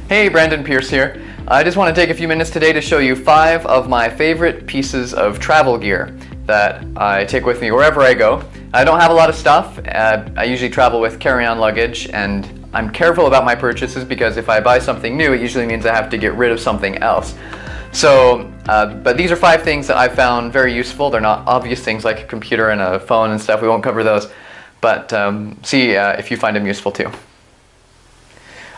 Hey, Brandon Pearce here. I just want to take a few minutes today to show you 5 of my favorite pieces of travel gear that I take with me wherever I go. I don't have a lot of stuff. I usually travel with carry-on luggage, and I'm careful about my purchases because if I buy something new, it usually means I have to get rid of something else. So, but these are 5 things that I found very useful. They're not obvious things like a computer and a phone and stuff. We won't cover those, but see if you find them useful too.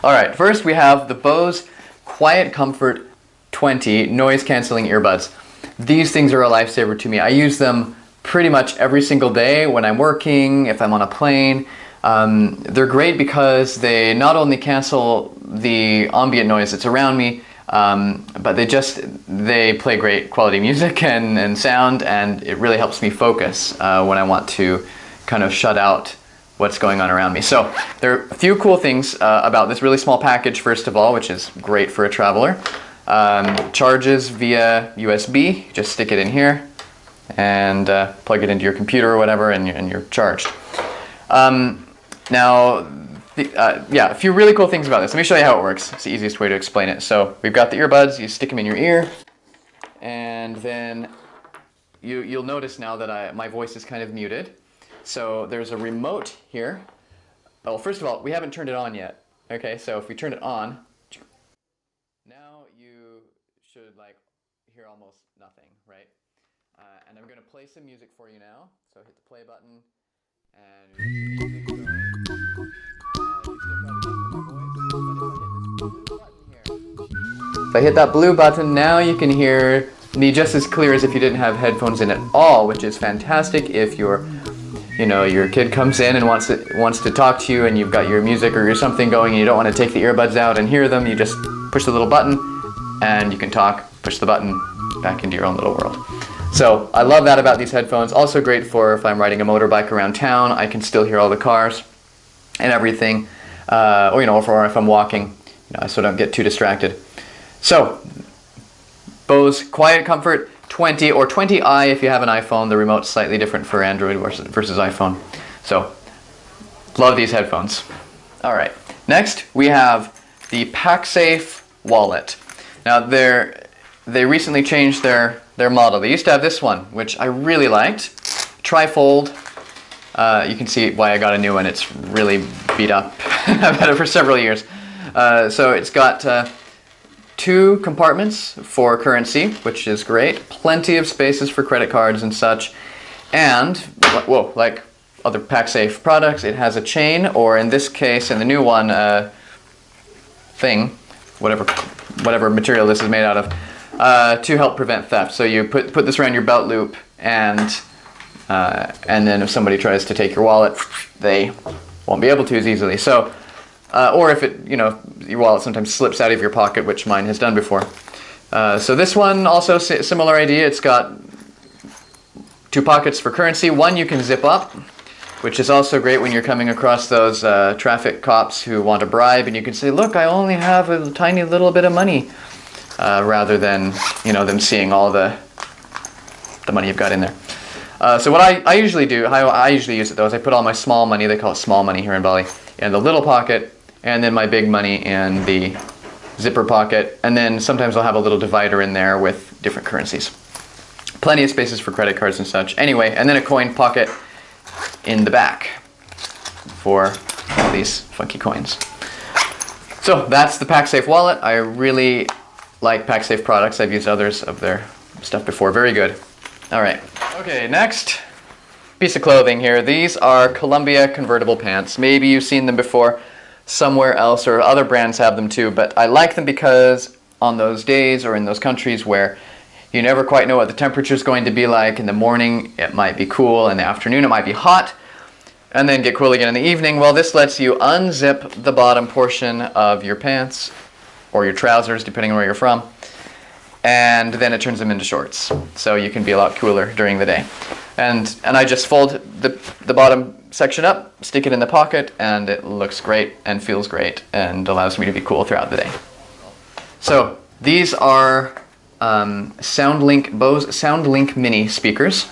Alright, first we have the Bose QuietComfort 20 noise cancelling earbuds. These things are a lifesaver to me. I use them pretty much every single day when I'm working, if I'm on a plane. They're great because they not only cancel the ambient noise that's around me, but they play great quality music and sound, and it really helps me focus when I want to kind of shut out what's going on around me. So there are a few cool things about this really small package, first of all, which is great for a traveler. Charges via USB. Just stick it in here and plug it into your computer or whatever, and you're charged. Now, a few really cool things about this. Let me show you how it works. It's the easiest way to explain it. So we've got the earbuds. You stick them in your ear, and then you'll notice now that my voice is kind of muted. So there's a remote here. Oh, first of all, we haven't turned it on yet. Okay, so if we turn it on, now you should hear almost nothing, right? And I'm going to play some music for you now. So hit the play button, and if I hit that blue button, now you can hear me just as clear as if you didn't have headphones in at all, which is fantastic if your kid comes in and wants to talk to you, and you've got your music or your something going, and you don't want to take the earbuds out and hear them. You just push the little button, and you can talk. Push the button, back into your own little world. So I love that about these headphones. Also great for if I'm riding a motorbike around town, I can still hear all the cars and everything, or if I'm walking, so I don't get too distracted. So Bose QuietComfort 20 or 20i if you have an iPhone. The remote's slightly different for Android versus iPhone. So, love these headphones. Alright, next we have the PackSafe wallet. Now they recently changed their model. They used to have this one, which I really liked. Trifold. You can see why I got a new one. It's really beat up. I've had it for several years. So it's got 2 compartments for currency, which is great. Plenty of spaces for credit cards and such. And, like other PackSafe products, it has a chain, or in this case, in the new one, whatever material this is made out of, to help prevent theft. So you put this around your belt loop, and then if somebody tries to take your wallet, they won't be able to as easily. So, or if your wallet sometimes slips out of your pocket, which mine has done before. So this one also similar idea. It's got 2 pockets for currency. One you can zip up, which is also great when you're coming across those traffic cops who want a bribe, and you can say, "Look, I only have a tiny little bit of money," rather than them seeing all the money you've got in there. So what I usually do, how I usually use it though, is I put all my small money, they call it small money here in Bali, in the little pocket, and then my big money in the zipper pocket, and then sometimes I'll have a little divider in there with different currencies. Plenty of spaces for credit cards and such. Anyway, and then a coin pocket in the back for all these funky coins. So that's the PackSafe wallet. I really like PackSafe products. I've used others of their stuff before. Very good. All right. Okay, next piece of clothing here. These are Columbia convertible pants. Maybe you've seen them before somewhere else, or other brands have them too, but I like them because on those days or in those countries where you never quite know what the temperature is going to be like, in the morning it might be cool, in the afternoon it might be hot, and then get cool again in the evening. Well, this lets you unzip the bottom portion of your pants or your trousers, depending on where you're from, and then it turns them into shorts, so you can be a lot cooler during the day. And I just fold the bottom section up, stick it in the pocket, and it looks great and feels great and allows me to be cool throughout the day. So these are Bose Soundlink mini speakers.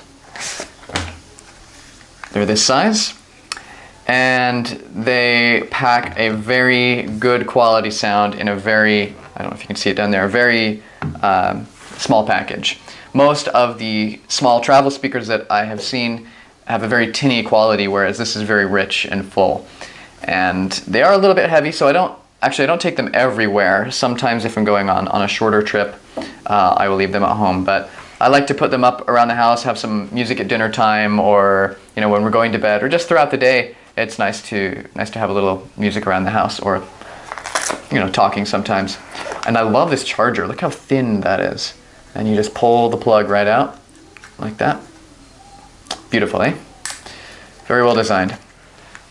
They're this size, and and they pack a very good quality sound in a very, I don't know if you can see it down there, a very small package. Most of the small travel speakers that I have seen have a very tinny quality, whereas this is very rich and full. And they are a little bit heavy, so I don't take them everywhere. Sometimes if I'm going on a shorter trip, I will leave them at home. But I like to put them up around the house, have some music at dinner time, or when we're going to bed, or just throughout the day. It's nice to have a little music around the house, or talking sometimes. And I love this charger. Look how thin that is. And you just pull the plug right out like that. Beautiful, eh? Very well designed.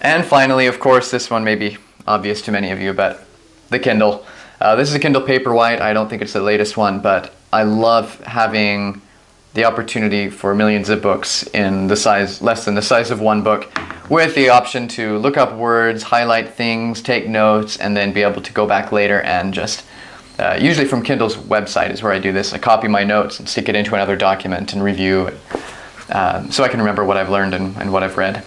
And finally, of course, this one may be obvious to many of you, but the Kindle. This is a Kindle Paperwhite. I don't think it's the latest one, but I love having the opportunity for millions of books in the size, less than the size of one book, with the option to look up words, highlight things, take notes, and then be able to go back later and just, usually from Kindle's website is where I do this. I copy my notes and stick it into another document and review it, so I can remember what I've learned and what I've read.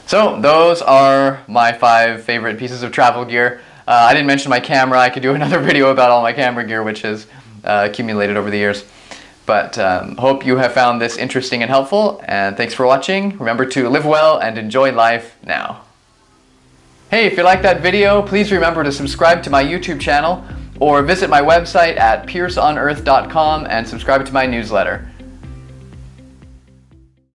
So those are my 5 favorite pieces of travel gear. I didn't mention my camera. I could do another video about all my camera gear, which has accumulated over the years. But hope you have found this interesting and helpful, and thanks for watching. Remember to live well and enjoy life now. Hey, if you like that video, please remember to subscribe to my YouTube channel or visit my website at pearceonearth.com and subscribe to my newsletter.